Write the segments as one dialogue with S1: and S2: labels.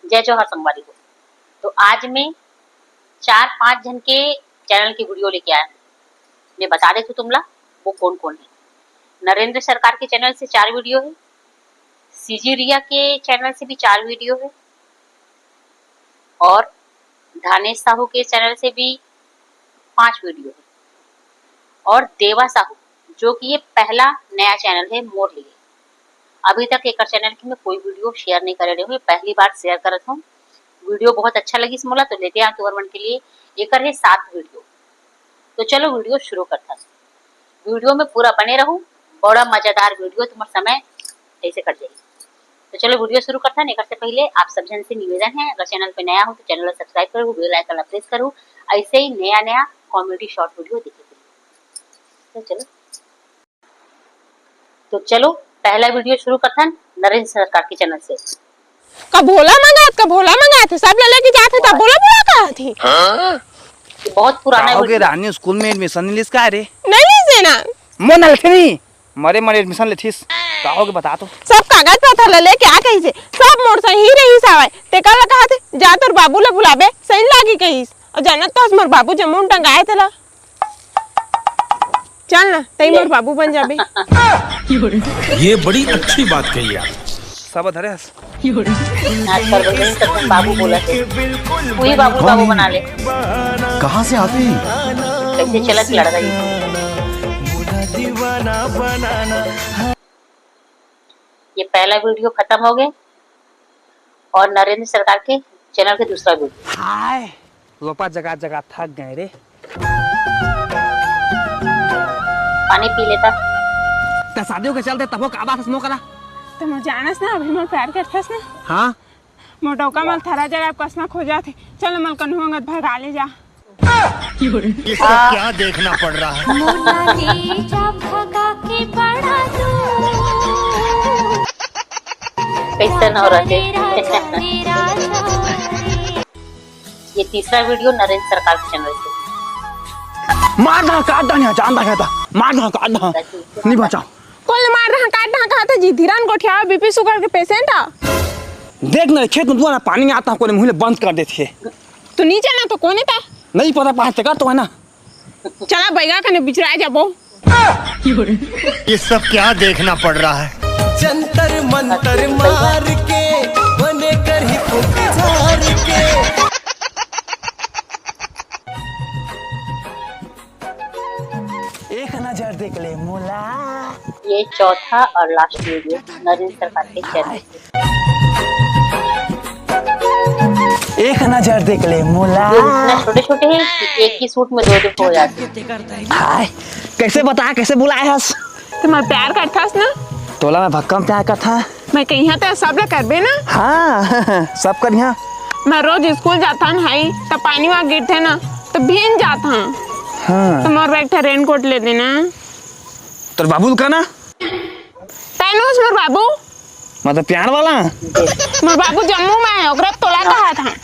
S1: जय जौहर संगवारी को। तो आज मैं 4-5 जन के चैनल की वीडियो लेके आया हूँ। मैं बता देती हूँ तुमला वो कौन कौन है। नरेंद्र सरकार के चैनल से 4 वीडियो है, सीजी रिया के चैनल से भी 4 वीडियो है और धानेश साहू के चैनल से भी 5 वीडियो है और देवा साहू जो कि ये पहला नया चैनल है मोर लिए। अभी तक एक चैनल की मैं कोई वीडियो शेयर नहीं कर रही हूँ, पहली बार शेयर कर रहा हूँ। वीडियो बहुत अच्छा लगी मोला तो लेते हैं गवर्नमेंट के लिए एक है 7 वीडियो। तो चलो वीडियो शुरू करता हूँ। वीडियो में पूरा बने रहूं, बड़ा मजेदार वीडियो, तुम्हारा समय ऐसे कट जाएगी। तो चलो वीडियो शुरू करता है। निकल से पहले आप सब जन से निवेदन है, अगर चैनल पे नया हो तो चैनल को सब्सक्राइब करो, बेल आइकन प्रेस करो, ऐसे ही नया कॉमेडी शॉर्ट वीडियो देखे। तो चलो पहला वीडियो शुरू करता है नरेंद्र सरकार के चैनल से।
S2: का भोला मंगा थे सब लेके जाते था, बोला कहा थी।
S1: बहुत पुराना
S3: वीडियो। रानी स्कूल में एडमिशन ले इसका रे
S2: नहीं देना
S3: मन लथनी मरे एडमिशन लेथिस का होगे बता तो।
S2: सब कागज पत्र ले के आ कहीं से सब मोर सही रही सावे ते कल कहा थे जा तोर बाबू ले बुलाबे सही लागी कहीं और जानत तो मोर बाबू जमुन टंगाए थेला। चल ना तई मोर बाबू बन जाबे।
S4: ये बड़ी अच्छी बात कही यार।
S3: सब धरे
S1: बाबू बोला थे वही बाबू बना ले।
S4: कहाँ से आते
S1: कैसे चलत लड़का ये पहला वीडियो खत्म हो गया और नरेंद्र सरकार के चैनल के दूसरा वीडियो।
S3: हाय लोपा जगह जगह थक गए रे,
S1: पानी पी लेता।
S3: शादियों के चलते तबो का बात स्मो करा
S2: तो मुझे जानस ना अभी मोर प्यार करथस ना।
S3: हां
S2: मोटौका मल थरा जगह कसना खोजा थे। चल मल कन्हुंगत भगा ले जा।
S4: ये सब क्या देखना पड़ रहा है।
S1: कैसे न हो रहे। ये तीसरा वीडियो नरेंद्र सरकार के चैनल से।
S3: मार ना काट ना जान ना था मार ना काट ना नहीं बचाओ
S2: कल मार रहा काट ना कहा था जी धीरान गोठिया बीपी शुगर के पेशेंट आ।
S3: देख ना खेत में तुम्हारा पानी आता है, कोने मुंह बंद कर देते।
S2: तू नीचे ना तो कौन था
S3: नहीं पता 5 टका तो है ना।
S2: चला बैगा कने बिचरा जाबो।
S4: ये सब क्या देखना पड़ रहा है।
S5: जंतर मंतर मार के बने कर ही पुकार के।
S3: एक नजर देख ले मोला।
S1: ये चौथा और लास्ट वीडियो नरेंद्र सरकार के चैनल से।
S3: एक नजर देख ले मोला।
S1: ये इतना छोटे हैं कि एक ही सूट में 2 हो जाते।
S3: हाय कैसे बता कैसे बुलाए हस
S2: तुम्हारा प्यार करथस ना।
S3: तोला में भक्कम प्यार का था।
S2: मैं कहीं तो सब लोग करबे ना।
S3: हाँ सब कर यहाँ
S2: मैं रोज स्कूल जाता हूँ हाई तो पानी वहाँ गिरते ना तो भीग जाता हूँ।
S3: हाँ
S2: तुम और बैठा रेनकोट ले देना।
S3: तो बाबू का ना
S2: तैनूस मोर बाबू
S3: मतलब प्यार वाला
S2: मोर बाबू जम्मू में है ओकरा तोला कहा था।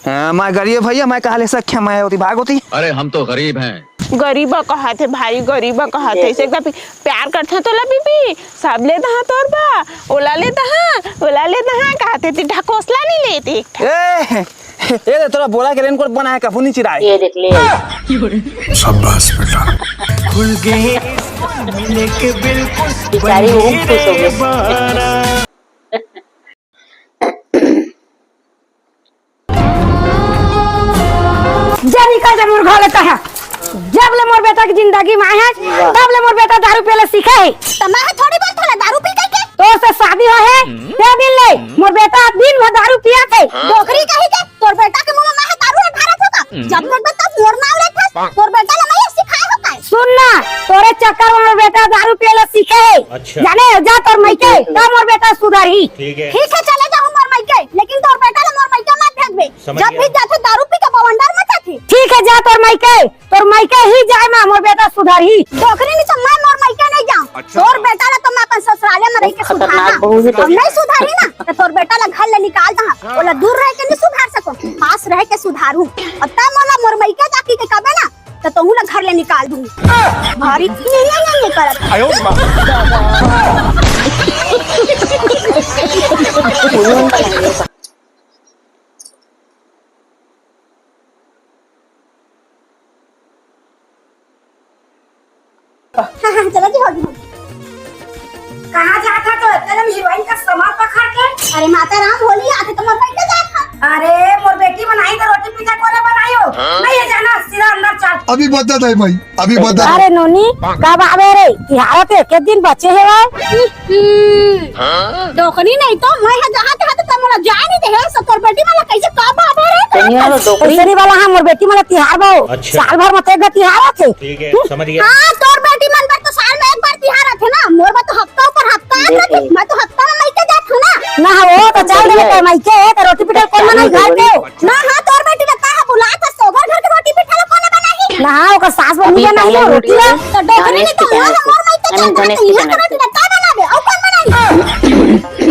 S3: हाँ मैं गरीब भैया मैं कहा ले सख्या मैं होती भाग होती।
S4: अरे हम तो गरीब हैं।
S2: गरीब कहा थे भाई गरीब कहा थे ऐसे एकदम प्यार करता तो ला बीबी सब लेता हाँ तोर बा ओला लेता हाँ कहते थे ढकोसला नहीं लेते।
S3: ये तोरा बोला के रेनकोट बनाया कफू नहीं चिराए।
S1: ये देख ले
S4: शाबाश बेटा।
S5: खुल गए मिले के बिल्कुल
S1: बेचारी वो खुश हो गई।
S6: जब निकल जब मोर घर लेता है जब ले मोर बेटा की जिंदगी में है तब ले मोर बेटा दारू पीले सीखा है।
S7: तमा थोड़ी बहुत थोड़ा दारू पी के
S6: तो से शादी हो है ते दिन ले मोर बेटा दिन भर दारू पिया के
S7: डोकरी कही के तोर बेटा के मुंह में दारू ढारा था जब तक तब मोर नाव ले था तोर बेटा ले मैं सिखाया होता है।
S6: सुन ना तोरे चक्कर में मोर बेटा दारू पीले सीखे है।
S4: अच्छा।
S6: जाने जा तोर मायके तब मोर बेटा सुधरी।
S4: ठीक है
S7: चले जाऊं मोर मायके लेकिन तोर बेटा ले मोर मायके मत भेजबे। जब भी जाते दारू पी के बवंडर मत आथे।
S6: ठीक है जा तोर मायके ही जाए मां मोर बेटा सुधरी।
S7: डोकरी नहीं तो मैं मोर मायके नहीं जाऊं। तोर बेटा ले तो मैं अपन ससुराले में रह के सुधारना और नहीं सुधारी ना तो तोर बेटा ले घर ले निकाल दा ओला दूर रह के नहीं सुधार सको पास रह के सुधारू और तब मोला मोर मायके जाके के कबे ना तो तुम ना घर ले निकाल दूंगी। भारी नहीं करत।
S4: आयो मां।
S8: अभी बदत है भाई, अभी बदत।
S6: अरे नोनी कब आवे रे तिहार के एक दिन बचे है
S7: डोकरी नहीं तो मैं जहाँ तहाँ तो मोला जाए नहीं दे सब तोर बेटी वाला कैसे कब आवे रे
S6: ऐसे वाला हां मोर बेटी वाला तिहार बो साल भर में एक तिहार आथे।
S4: ठीक है, समझ गया।
S7: हां तोर बेटी मन पर तो साल में एक बार तिहार आथे ना, मोर में तो हफ्ता ऊपर हफ्ता आथे। मैं तो हफ्ता में मायके जात हूं ना
S6: वो तो चल दे के मायके तो रोटी पिठा कौन बनाई घर पे
S7: ना। हां तोर बेटी ने कहा बुलात है सोगर घर के रोटी पिठा कौन बनाई
S6: ना ओकर सास बनी के नहीं रोटी
S7: तो डोकरी नहीं तो मोर मायके जात है ये रोटी ना का बनावे और कौन बनाई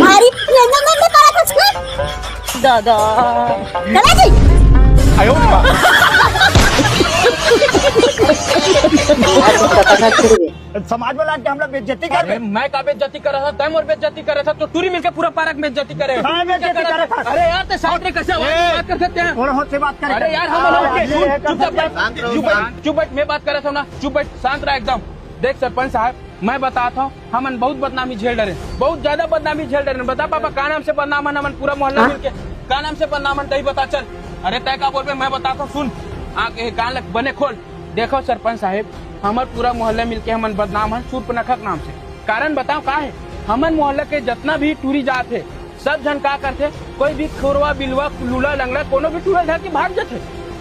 S7: मारी लेंगे में करा कुछ दादा चला जी
S3: समाज में लाके हम लोग बेइज्जती कर रहे।
S9: मैं का बेइज्जती कर रहा था, तैम और बेइज्जती कर रहा था, तो टूरी मिलके पूरा पार्क में बेइज्जती करे। अरे यार ते साथ में कैसे बात कर सकते हैं?
S3: थोड़ा होश से बात कर।
S9: अरे यार हम चुप बैठ, मैं बात कर रहा था ना, चुप बैठ, शांत रहा एकदम। देख सरपंच साहब, मैं बताता हूँ, हमन बहुत बदनामी झेल रहे, बहुत ज्यादा बदनामी झेल रहे। बता पापा का नाम से बदनाम हमन पूरा मोहल्ला मिलके का नाम से बदनाम तही बता चल। अरे तय का बोल पे मैं बताता हूँ, सुन आगे कान लग बने खोल। देखो सरपंच साहब, हमार पूरा मोहल्ला मिलके हमन बदनाम है शूर्पणखा नाम से। कारण बताओ का है? हमन मोहल्ला के जितना भी टूरी जात है सब जन का करते, कोई भी खोरवा बिलवा लूला लंगड़ा कोनो भी टूरा धर के भाग जाते।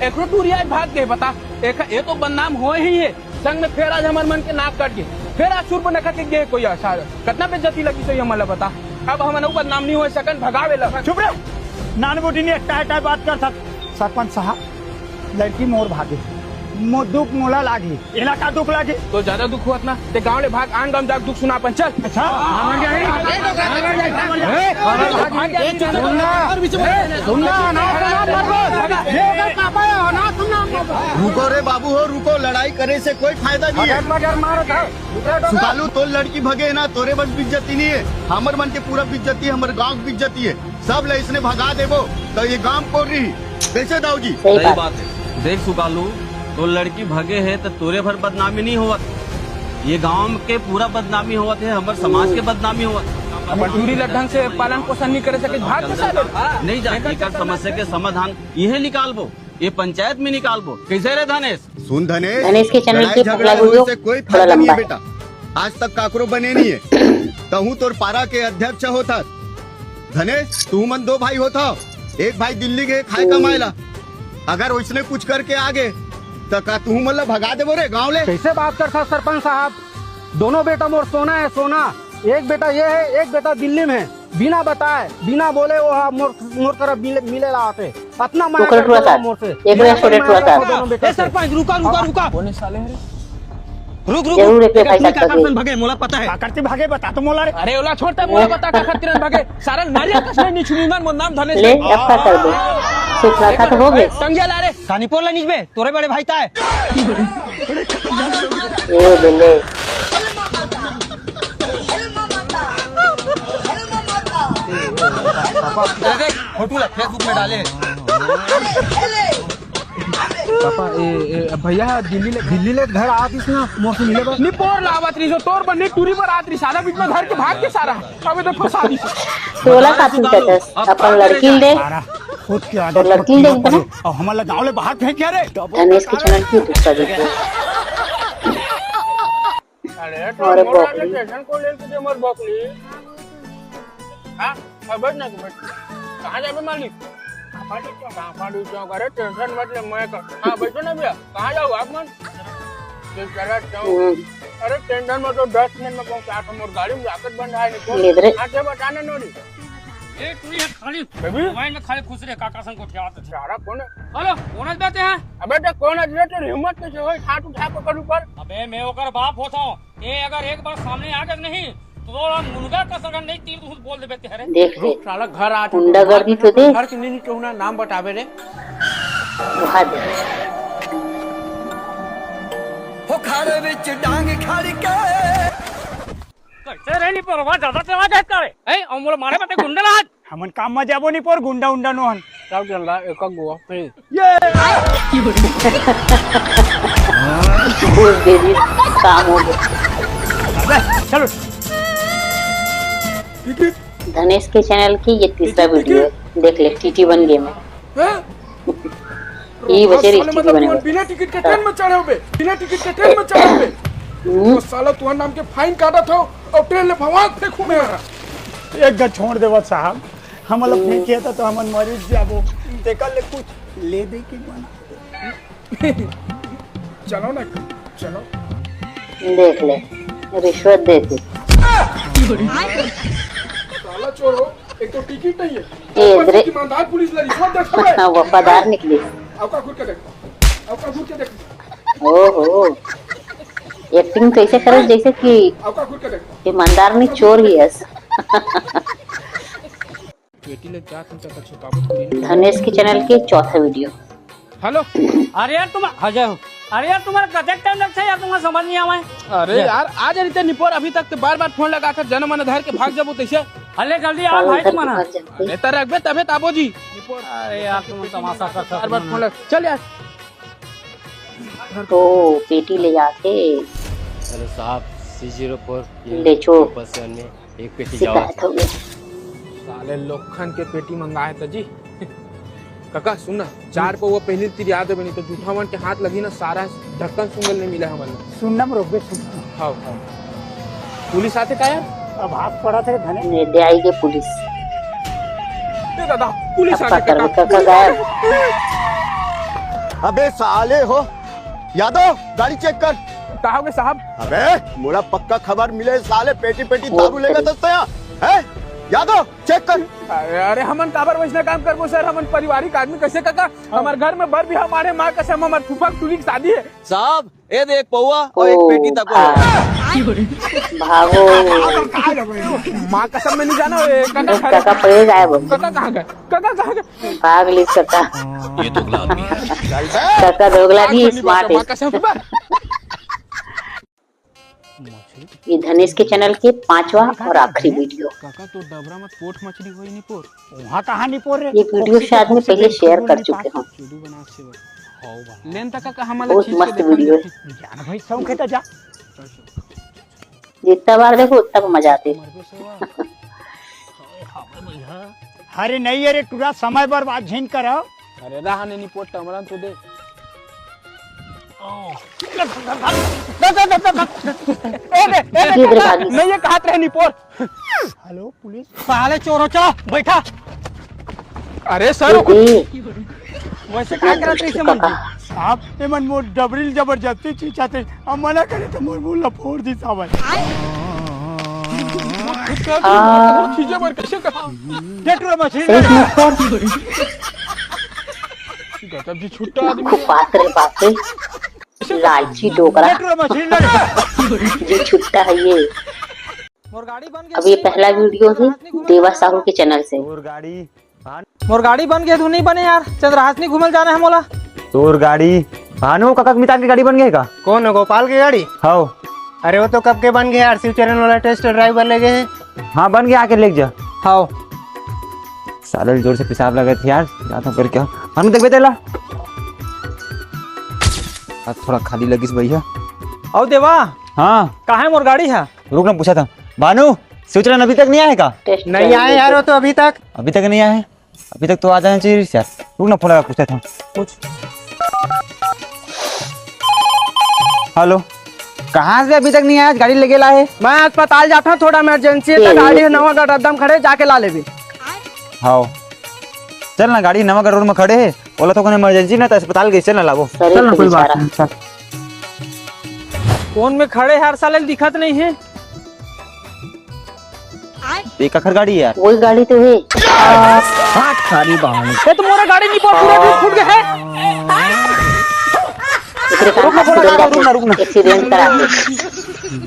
S9: एक टूरी आज भाग गए, बता ये तो बदनाम हो ही है। संग में फिर आज हमार मन के नाक कट गए, फिर आज शूर्पणखा के गए कोई कितना बेइज्जती लगी सही हमारा बता। अब हम बदनाम नहीं हो सकन भगावे लगा।
S3: चुप रहे, नान बोटी ने टाइट बात कर सक। सरपंच साहब, लड़की मोर भागे, दुख मोला लागी, एला का दुख लागी
S9: तो ज्यादा दुख हुआ ना ते गाँव ले भाग आन गाँव जाग दुख सुना अपन चल।
S3: अच्छा
S4: रुको रे बाबू हो, रुको, लड़ाई करे से कोई फायदा नहीं है। सुकालू तो लड़की भगे ना, तोरे बस बिज्जती नहीं है, हमर मन के पूरा बिज्जती, हमर गाँव की बिज्जती है। सब ले इसने भगा देबो तो ये गाँव कोर रही कैसे दाऊ जी?
S10: सही बात है। देख सुकालू, तो लड़की भगे है तो तोरे भर बदनामी नहीं होवत, ये गांव के पूरा बदनामी होवत है, हमारे समाज के बदनामी होवत।
S9: टूरी ढंग से पालन पोषण नहीं करे सके भाग
S10: नहीं जाती कर समस्या के समाधान यह निकालबो, ये पंचायत में निकालबो। कैसे रे धनेश?
S4: सुन
S1: धनेश के चैनल की
S4: झगड़ा से कोई फायदा नहीं है बेटा, आज तक काकरो बने नहीं है। तहु तोर पारा के अध्यक्ष होता धनेश, तू मन दो भाई होता, एक भाई दिल्ली गए खाए कमाएला, अगर उसने कुछ करके आगे तो का तू मतलब भगा दे बोरे गाँव ले?
S9: कैसे बात करता सरपंच साहब? दोनों बेटा मोर सोना है सोना, एक बेटा ये है, एक बेटा दिल्ली में है। बिना बताए बिना बोले वो मोर तरफ मिले लाते अपना मोर से। सरपंच रुका रुका रुका रुक
S3: भगे मोला पता है करते भागे बता तो मोला रे।
S9: अरे ओला छोड़ता मोला बता का खातिर भागे सारा नारियल कसने नहीं छुनी मन मोर नाम धनेश
S1: ले अब का कर दे सुखला तो हो गए
S9: संज्ञा ला रे कानीपुर ला नीचे तोरे बड़े भाई ता है
S1: ए बेले
S9: फोटो ला फेसबुक में डाले पापा भैया दिल्ली ले घर आतीस ना मोसे मिले बस नी पोर लावत रही जो तोर बने टूरी पर आत रही सारा बीच में घर के भाग के सारा अबे तो फंसा दी
S1: सोला साथी तकस अपन लड़की ले
S3: खुद के
S1: और लड़की ले बना
S3: और हमारा गांव ले बाहर फेंक गया रे।
S1: धनेश के चैनल की दूसरा देखो
S9: अरे और बकली स्टेशन को ले के मर बकली हां अब ना कहां जाबे मालिक पाड़ी चौक अरे टेंशन मत ले मैं हाँ बैठो ना भैया कहाँ जाओ आप मन अरे टेंशन मत 10 मिनट में पहुंचा तुम और गाड़ी में जाकर बंद है नहीं आके बताना नोड़ी ए तू ये खाली मोबाइल में खाली खुश रहे काका संग को ठेवाते सारा कौन हेलो कौन बैठे हैं अबे तो कौन है तो हिम्मत कैसे होई हाथ उठा पकड़ ऊपर अबे मैं ओकर बाप होता हूं ए अगर एक बार सामने आ गए नहीं तो मुर्गा का सगन नहीं तीर तू बोल दे बेटे अरे
S1: देख ले
S9: साला घर आ
S1: गुंडागर्दी तो दे
S9: घर की नहीं तो ना नाम बतावे रे
S1: वहां दे
S5: हो खारे विच डांग खड़ के
S9: कैसे रेली पर वहां ज्यादा तेज है करे ए अमोल मारे बते गुंडा लाज
S3: हमन काम में जाबो नहीं पर गुंडा उंडा नोहन
S9: सब जन ला एक गो
S3: ये
S1: बोल दे दी काम हो गया
S3: चलो
S1: धनेश के चैनल की ये तीसरा वीडियो है देख ले टीटी बन गेम है ये वजह रिश्ते की बने
S9: बिना टिकट के ट्रेन में चढ़े हुए, बिना टिकट के ट्रेन में चढ़े हुए। तो साला तुम्हारे नाम के फाइन काटा था और ट्रेन में भगवान फेंकू में
S3: एक गज छोड़ देवा साहब, हम लोग नहीं किया था तो हम मरीज जाबो देखा ले कुछ ले दे के बना।
S9: चलो ना, चलो
S1: देख ले, रिश्वत दे दे।
S9: साला चोर हो, एक तो टिकट नहीं है,
S1: ए,
S9: ऊपर से ईमानदार पुलिस लगी, रिश्वत देता है।
S1: वफादार निकली।
S9: आपका खुद के देख, आपका खुद के देख,
S1: ओहो, एक्टिंग कैसे करे जैसे कि
S9: आपका खुद के देख।
S1: ईमानदार नहीं चोर ही है।
S9: बेटी ले जा तुम तक छुपावत।
S1: धनेश के चैनल के चौथा वीडियो।
S9: हेलो,
S11: अरे यार तुम अजय हो। अरे यार तुम्हारा कतेक टाइम लगता है यार, तुम्हारा समझ नहीं आवा है।
S9: अरे यार आज रहते निपोर, अभी तक तो बार बार फोन लगा कर जन मन धर के भाग जाबो तैसे।
S11: अल्ले जल्दी आ भाई तुम्हारा।
S9: अरे तर रखबे तबे ताबो जी निपोर।
S11: अरे यार तुम तमाशा कर
S9: बार बार फोन लग, चल यार।
S1: तो पेटी ले जाके
S12: हेलो साहब, C04
S1: ले चो
S12: बस में एक पेटी
S1: शिकायत हो गई।
S9: साले लोखन के पेटी मंगाए था जी। काका सुन ना, 4 को वो पहली तीर याद है नहीं तो जूठा मन के हाथ लगी ना, सारा ढक्कन सुंगल नहीं मिला हमारे।
S3: सुनना रोबे सुनना।
S9: हाँ हाँ, पुलिस आते का यार?
S3: अब हाथ पड़ा थे धने
S1: दे आएगी पुलिस।
S9: ए दादा, पुलिस आ
S1: पकड़
S9: गई।
S1: काका गायब।
S4: अबे साले हो यादव, गाड़ी चेक कर।
S9: कहोगे साहब?
S4: अबे मोड़ा पक्का खबर मिले, साले पेटी पेटी दारू लेगा दस्ते यहाँ है। यादव चेक कर।
S9: अरे हमन काबर वैसना काम करबो सर, हमन पारिवारिक आदमी कैसे काका, हमारे घर में बर भी हमारे माँ कसम हमारे फूफा टुली की शादी है
S10: साहब ये देख पौआ और एक पेटी तक
S1: भागो।
S9: माँ कसम में नहीं जाना।
S1: काका पड़े गायब।
S9: काका कहाँ गए? काका कहाँ गए?
S1: भाग ली काका।
S10: ये दोगला आदमी है।
S1: काका दोगला भी स्मार्ट
S9: माँ
S1: है।
S9: कसम।
S1: ये धनेश के चैनल के 5वां और आखिरी वीडियो।
S9: काका तो डबरा मत पोट मछली होई नहीं पोर।
S3: वहाँ कहाँ नहीं पोर रे।
S1: ये वीडियो शायद मैं पहले शेयर कर चुके हूँ।
S9: लेन तक का हमारा
S1: बहुत मस्त वीडियो है।
S3: जान भाई शौक है तो जा।
S1: जितना बार देखो उतना मजा आते।
S3: अरे नहीं अरे पूरा समय बर्बाद झीन करो।
S9: अरे रहा नहीं पोट टमरन तो दे। नहीं ये कहा रहे निपोर।
S3: Hello police. साले चोरों चलो बैठा।
S9: अरे सर
S3: वैसे क्या करते हैं मन आप ये मन मोर डबरिल जबरदस्ती चीचाते हम मना करे तो मोर मुंह लफोड़ दी सावन।
S9: चीजें मर कैसे कर
S3: डेटरो मछली
S9: गजब जी छुट्टा आदमी।
S1: खूब बात रे लालची डोकरा जी छुट्टा है ये। अब ये पहला वीडियो है देवा साहू के चैनल से।
S11: मोर गाड़ी बन गया तू नहीं बने यार, चंद्रहासनी घूमल जाना है मोला।
S13: तोर गाड़ी भानु काका मितान की गाड़ी बन गई का?
S11: कौन है? गोपाल की गाड़ी?
S13: हाँ।
S11: अरे वो तो कब के बन गए यार, शिव चैनल वाला टेस्ट ड्राइवर ले गए।
S13: हाँ बन गया, आके ले जा।
S11: हाँ
S13: साले जोर से पेशाब लगे थे यार, जाता करके भानु देख बेटेला थोड़ा खाली लगी भैया।
S11: आओ देवा।
S13: हाँ
S11: कहाँ है मोर गाड़ी है?
S13: रुक ना पूछा था भानु, शिवचरण अभी तक नहीं आए का?
S11: नहीं आए यार वो तो अभी तक
S13: नहीं आए। अभी तक तो आ जाना चाहिए यार। रुक ना फोन लगा पूछता था कुछ। हेलो, कहाँ से अभी तक नहीं आया? गाड़ी लगे ला है।
S11: मैं अस्पताल जाता हूँ, थोड़ा इमरजेंसी है। गाड़ी है नवागढ़ एकदम खड़े, जाके ला ले भी।
S13: हाँ चल ना, गाड़ी नवागढ़ रोड में खड़े है। बोला तो इमरजेंसी ना तो अस्पताल गई, चल ना लागो। चल ना कोई बात नहीं। चल
S11: फोन में खड़े हर साल दिखत नहीं है।
S13: एक आखिर गाड़ी है यार।
S1: वही गाड़ी तो है।
S13: सारी बहाने
S11: ये तो मोरा गाड़ी नहीं पूरा फूट गया है।
S13: रुकना
S1: एक्सीडेंट करा के।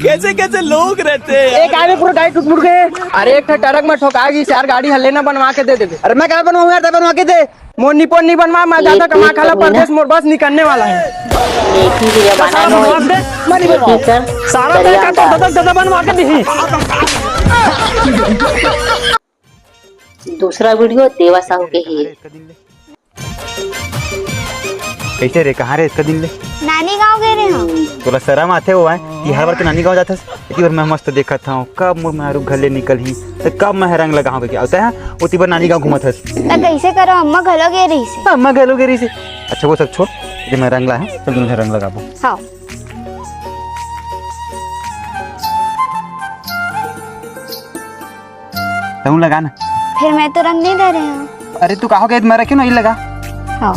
S10: कैसे कैसे लोग रहते हैं।
S11: एक आने पूरा गाड़ी टूट गए। अरे एक ट्रक में ठोका गई यार, गाड़ी हल्ले ना बनवा के दे दे।
S13: अरे मैं क्या बनवाऊं यार, बनवा के दे।
S11: मोर निपोन नहीं बनवा, मैं ज्यादा कमा खाला परदेश, मोर बस निकलने वाला है। सारा पैसा तो दादा बनवा के दी।
S1: दूसरा वीडियो देवा साहू के ही।
S13: कैसे रे, कहाँ रे इसका दिन ले?
S7: नानी गाँव गए रहे हम।
S13: तोला शर्म आते हुआ है कि हर बार तो नानी गाँव जाता है। इतनी बार मैं मस्त देखा था कब मोर मारू घले निकल ही तो कब मैं रंग लगाऊं क्या होता है। उतनी बार नानी गाँव घूमत है।
S7: कैसे करो अम्मा घलो गए रही से।
S13: अम्मा घलो गए रही से अच्छा वो सब छोड़, ये मैं रंग ला है, चल तुझे रंग लगा दो।
S7: हाँ
S13: रंग लगा ना।
S7: फिर मैं तो रंग नहीं दे रही हूँ।
S13: अरे तू कहोगे मैं रखी ना, ये लगा।
S7: हाँ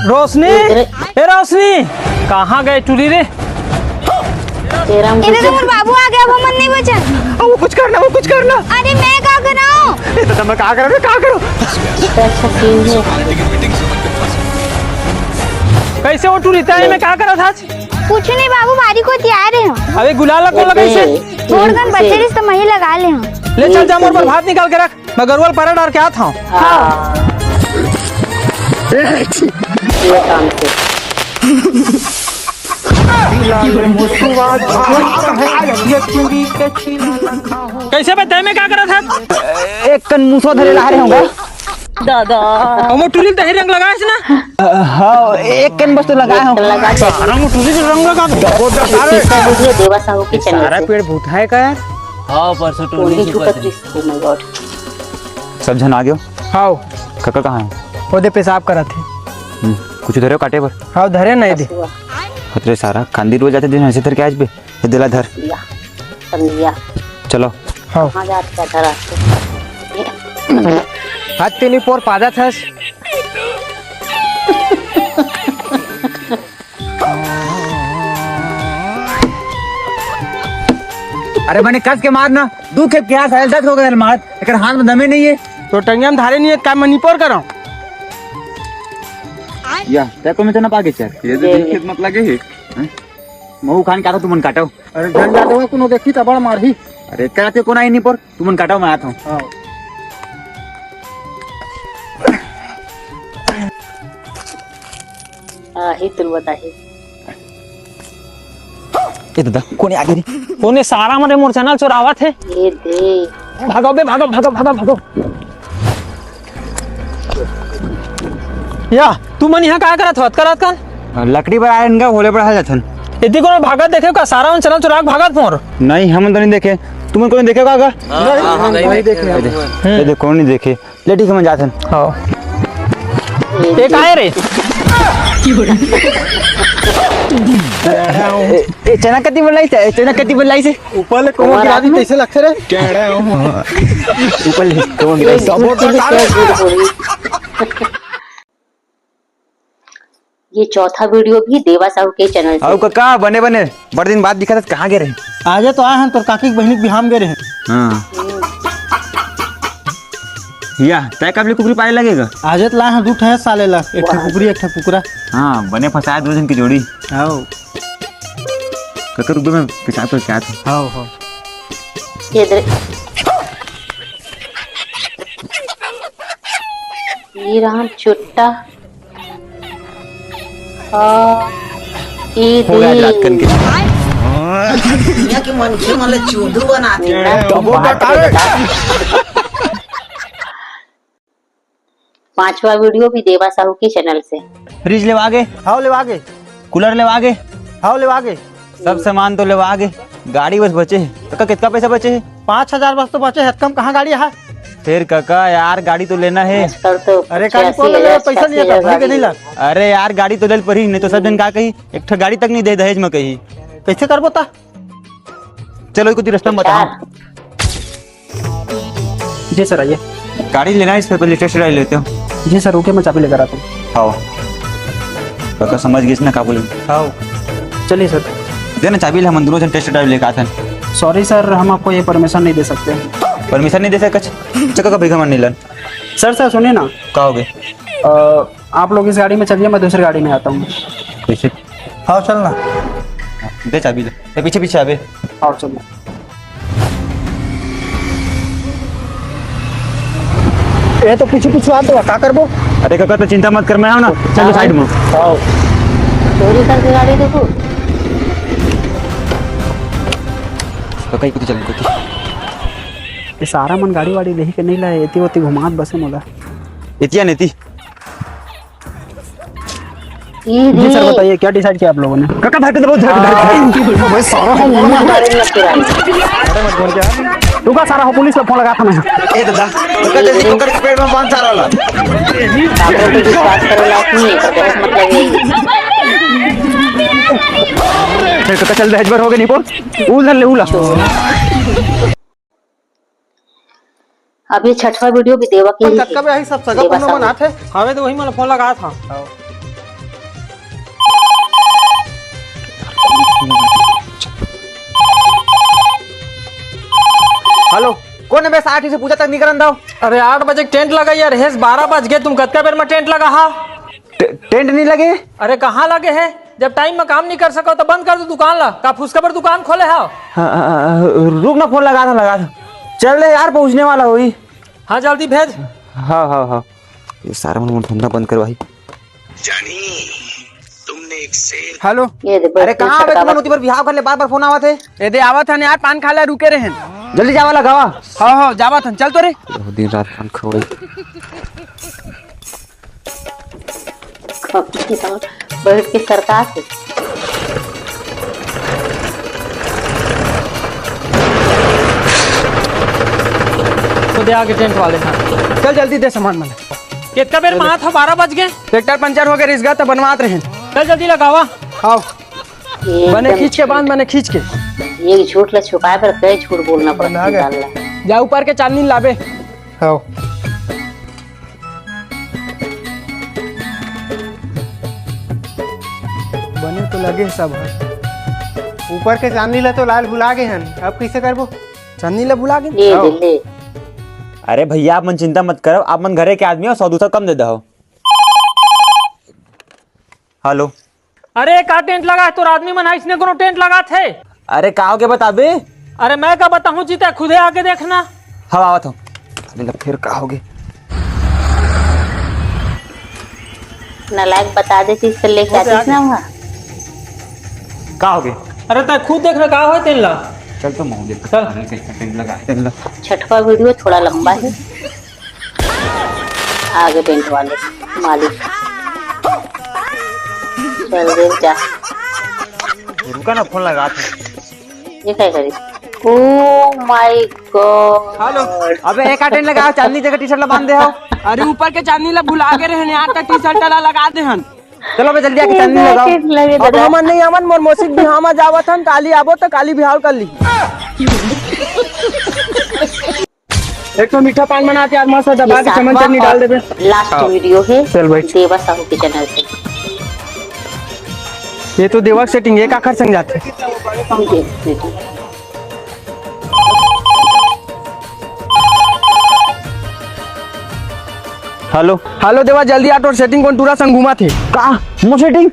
S11: रोशनी, ए रोशनी, कहाँ गए टूरी रे?
S7: इधर तो बाबू आ गया, वो मन नहीं बचा।
S11: वो कुछ करना, वो कुछ करना।
S7: अरे मैं क्या कर रहा हूँ?
S11: तो मैं क्या करूँ, क्या करूँ? कैसे वो टूरी था? मैं क्या करा था?
S7: कुछ नहीं बाबू, बारी को तैयार है।
S11: अबे गुलाल को लगा इसे।
S7: छोड़कर बच्चे रिश्ते तो मही लगा ले।
S11: ले चल जा, मोर पर भात निकाल के रख, मैं गरुवाल परा डाल के आता हूँ। कैसे बताए मैं क्या करा था?
S13: एक कन मुसो धरे ला रहे होगा
S11: दादा। हम टूली दही रंग लगाए थे ना?
S13: हाँ, एक कन बस तो लगाए हो।
S11: रंग टूली से रंग लगा दो।
S1: देवा साहू के चैनल
S11: सारा पेड़ भूत है का यार?
S12: हाँ परसों टूरी
S1: ओ माय गॉड।
S13: सब जन आ गयो।
S11: हाँ
S13: काका कहाँ है?
S11: ओदे पेशाब करा थे।
S13: कुछ धरे काटे पर?
S11: हाँ धरे नहीं दे।
S13: खतरे सारा खांदी रोज जाते दिन ऐसे धर के आज भी ये दिला धर
S1: समझिया।
S13: चलो।
S11: हाँ
S1: कहाँ जाते धरा?
S11: हाथ तेनी पोर पादा था।
S13: अरे मैंने कस के मारना, दुख है क्या साल तक हो गया मार, एक हाथ में दमे नहीं है
S11: तो टंगिया में धारे नहीं है, काम मणिपुर करो
S13: या ते को में तो ना पागे चल ये तो खेत मत लगे है महू खान का तो तुमन काटो।
S11: अरे जन जा दो कोनो देखी त बड़ मारही।
S13: अरे कराते को नहीं पर तुमन काटो, मैं आता हूं।
S1: हां ही तुल बताही।
S13: ए दादा कोने आगे रे?
S11: कोने सारा मरे मोर चैनल चोरावत है।
S1: ये दे
S11: भागो बे, भागो भागो भागो भागो। या तू मन यहाँ क्या करत कर?
S13: लकड़ी पर आयन का होले पर आ जाथन।
S11: इतनी को भागत देखे का सारा मन चैनल चोरा भागत मोर।
S13: नहीं हम तो नहीं देखे, तुम कोई देखे का?
S11: नहीं देखे।
S13: ये देखो कौन नहीं देखे, ले ठीक है मैं जाथन।
S11: हां ये काहे रे?
S13: ए चना कति बोलाई से, चना कति बोलाई से
S11: ऊपर ले कोमो गिरा दी कैसे लगथे रे?
S13: टेढ़े हो ऊपर ले कोमो गिरा सब।
S1: ये चौथा वीडियो भी देवा साहू के चैनल से।
S13: आओ काका बने बने बड़े दिन बाद दिखा था, कहाँ गए रहे?
S11: आजे तो आए हैं तोर काकी बहनी के बिहाम गए रहे।
S13: हाँ या तय कब ले कुकरी पाए लगेगा?
S11: आजे तो लाए हैं 2 ठे साले ला, एक ठे कुकरी एक ठे कुकरा।
S13: हाँ बने फसाया 2 जन की जोड़ी।
S11: आओ
S13: काका रुपए में पिछा तो क्या था?
S11: आओ हो
S1: ये दे ये राम चुट्टा। हाँ ये
S13: हो गया रात कन के।
S14: दुनिया के मनखे मन ले चूदू बनाते
S1: पांचवा वीडियो भी देवा साहू के चैनल से।
S13: फ्रिज ले आगे,
S11: आओ ले आगे,
S13: कूलर ले आगे,
S11: आओ ले आगे,
S13: सब सामान तो ले आगे, गाड़ी बस बचे है। काका कितना पैसा बचे है?
S11: 5000 बस तो बचे है, कम कहाँ गाड़ी है?
S13: फिर काका यार गाड़ी तो लेना है।
S1: तो
S11: अरे गाड़ी कौन ले पैसा नहीं है भाई के नहीं लग।
S13: अरे यार गाड़ी तो लेल पड़ी, नहीं तो सब जन का कही एक ठो गाड़ी तक नहीं दे दहेज में कही।
S11: कैसे कर बता?
S13: चलो कुछ रास्ता बताओ।
S11: जी सर आइए।
S13: गाड़ी लेना है, इस पे पुलिस स्टेशन लेते हो?
S11: जी सर रुके, मैं चाबी लेकर आता हूँ।
S13: आओ काका समझ गए इसने काबुल।
S11: आओ चलिए सर।
S13: देना चाबी, हम दोनों जन टेस्ट ड्राइव लेकर आते हैं।
S11: सॉरी सर, हम आपको ये परमिशन नहीं दे सकते।
S13: परमिशन नहीं दे सकते? चक्का का भिगा मन नहीं लन।
S11: सर सुनिए ना।
S13: कहोगे?
S11: आप लोग इस गाड़ी में चलिए, मैं दूसरी गाड़ी में आता हूँ।
S13: कैसे?
S11: हाँ चलना।
S13: दे चाबी ले, पीछे पीछे आवे।
S11: आओ चलना। ये तो पीछे पीछे आते हो, क्या करबो?
S13: अरे काका तो चिंता मत कर, मैं हूं ना। चलो साइड में।
S11: आओ
S1: चोरी करके गाड़ी देखो।
S13: काका ही कुछ चल कुछ।
S11: ये सारा मन गाड़ी वाड़ी लेही के नहीं लाए, एती ओती घुमात बसे मोला।
S13: इतिया नेती।
S11: जी सर बताइए क्या डिसाइड किया आप लोगों ने?
S13: काका धक्के दे, बहुत धक्के।
S11: भाई सारा हम
S1: हमारे में
S11: अरे मत बोल क्या
S3: रुका सारा हो पुलिस को फोन लगा था मैं
S13: ए दादा ओकर जैसे ओकर पेट में बांध सारा ला
S1: काकरो पे विश्वास करो लायक नहीं है, तो मतलब यही
S13: फिर तो चल दहजबर हो गए निको उल ले उला।
S1: अब ये छठवां वीडियो भी देवा के ही है।
S11: कब यही सब सगा फोन बनाते हमें तो वही मैंने फोन लगाया था।
S13: हेलो कौन है? मैं 8 से पूछा तक नहीं करन दाओ।
S11: अरे 8 बजे टेंट लगा यार, हेस 12 बज गए, तुम कत्का बेर में टेंट लगा हा?
S13: टेंट नहीं लगे?
S11: अरे कहाँ लगे है? जब टाइम में काम नहीं कर सको तो बंद कर दो दुकान ला। का फुसका पर दुकान खोले है?
S13: रुक ना फोन लगा था चल ले यार पहुंचने वाला हुई।
S11: हाँ जल्दी भेज।
S13: हाँ ये सारा मन धंधा बंद करवाई।
S11: हेलो
S13: अरे कहाँ आवे तुम नोती पर बिहाव कर ले बार फोन आवा थे।
S11: ए दे आवा था यार, पान खा ले रुके रहे।
S13: जल्दी जावा लगावा।
S11: हाँ जावा था, चल तो रे।
S13: दिन रात पान खोई
S1: बैठ के सरकार से
S11: तो दे आगे टेंट वाले था। चल जल्दी दे सामान मैंने। कितना बेर वहां था? 12 बज गए। ट्रैक्टर पंचर हो गया, रिसगा तो बनवाते रहे। चल जल्दी लगावा। हाँ बने खींच के बांध, मैंने खींच के।
S1: ये झूठ ला छुपाए पर कई झूठ बोलना पड़ता है।
S11: जा ऊपर के चांदनी लाबे। हाँ बने तो लगे सब है। ऊपर के चांदनी ला तो लाल भुला गए हैं, अब कैसे करबो? चांदनी ला भुला गए।
S1: ले ले।
S13: अरे भैया आप मन चिंता मत करो, आप मन घरे के आदमी हो, 100 कम दे दो। हेलो
S11: अरे का टेंट लगा है? तोर आदमी मन इसने कोनो टेंट लगा थे?
S13: अरे का हो के बताबे?
S11: अरे मैं का बताऊं जीता, खुदे आके देखना।
S13: हाँ आवत हूँ। अभी फिर का होगे
S1: नालायक बता दे चीज कर लेके आतीस ना वहाँ
S13: का होगे।
S11: अरे तय खुद देखना का हो तेन ला।
S13: चल तो मोह देख टेंट लगा।
S1: छठवां वीडियो थोड़ा लंबा है, आगे टेंट वाले मालिक चल दे जा।
S13: रुका ना फोन लगा था।
S1: ये क्या करी? Oh my God.
S11: हेलो
S13: अबे एक टेंट लगा, चांदनी जगह टी-शर्ट ला बांध दे हो।
S11: अरे ऊपर के चांदनी ला भुला के रहे, यहाँ तक टी-शर्ट ला लगा दे हन।
S13: चलो बे जल्दी आके चांदनी लगाओ।
S11: अब हमन नहीं हमन मोर मौसिक बिहाव में जावत हन, काली आबो तो काली बिहाव कर ली। एक तो मीठा पान बनाते यार, मस्त दबा के चमन चटनी डाल देबे।
S1: लास्ट वीडियो है
S11: चल भाई
S1: देवा साहू के चैनल से।
S11: ये तो देवा सेटिंग एक आखर संग जाते। हेलो देवा जल्दी आटो, सेटिंग कौन टूरा संग घुमा थे
S13: का मो सेटिंग?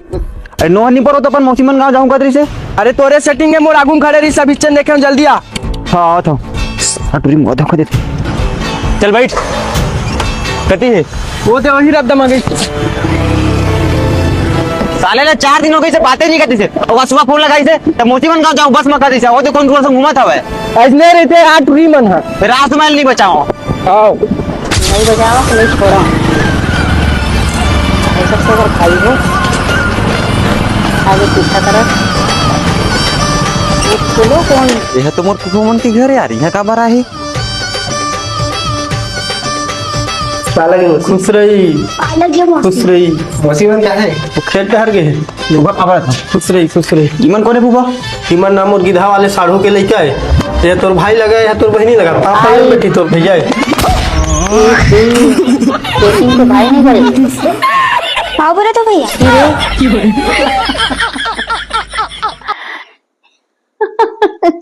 S13: अरे नो नहीं परो तो अपन मौसीमन गांव जाऊं कतरी से।
S11: अरे तोरे सेटिंग है, मोर आगू खड़े रही सब इच्छन देखे जल्दी आ।
S13: हाँ तो टूरी मोह धोखा देते। चल बैठ कती है
S11: वो दे वही रद्द मांगी।
S13: साले ने 4 दिन हो गए से बातें नहीं करती से, और सुबह फोन लगाई से तब मौसीमन गांव जाऊं बस में कती से। वो तो कौन से घुमा था वे
S11: ऐसने रहते आ टूरी मन है।
S13: फिर रात में नहीं बचाओ।
S11: आओ
S1: नहीं बजावा तो नहीं छोड़ा। ऐसा तो अगर भाई हो आगे पीछा करा बोलो कौन?
S13: यह तो मोर कुकुमन के घर यार, यहाँ का बरा है।
S11: खुश रही खुश रही। मौसीमन क्या है? खेल के हर गए खुश रही।
S13: इमन कौन है फूफा?
S11: इमन नाम और गिधा वाले साढ़ू के लेके आए। ये तोर भाई लगा है, तोर बहनी लगा, पापा है बेटी तोर भैया है।
S1: तो भाई नहीं करेगी।
S7: हाँ बोला तो भैया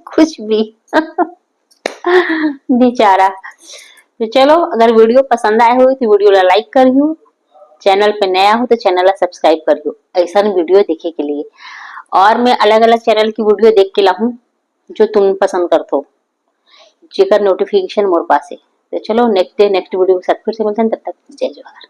S1: कुछ भी बेचारा। तो चलो अगर वीडियो पसंद आए हो तो वीडियो ला लाइक करियो, चैनल पे नया हो तो चैनल ला सब्सक्राइब करियो ऐसा वीडियो देखे के लिए। और मैं अलग अलग चैनल की वीडियो देख के लाऊं जो तुम पसंद करते हो, जेकर नोटिफिकेशन मोर पास है। तो चलो नेक्स्ट वीडियो के साथ फिर से मिलते हैं, तब तक जय जोहार।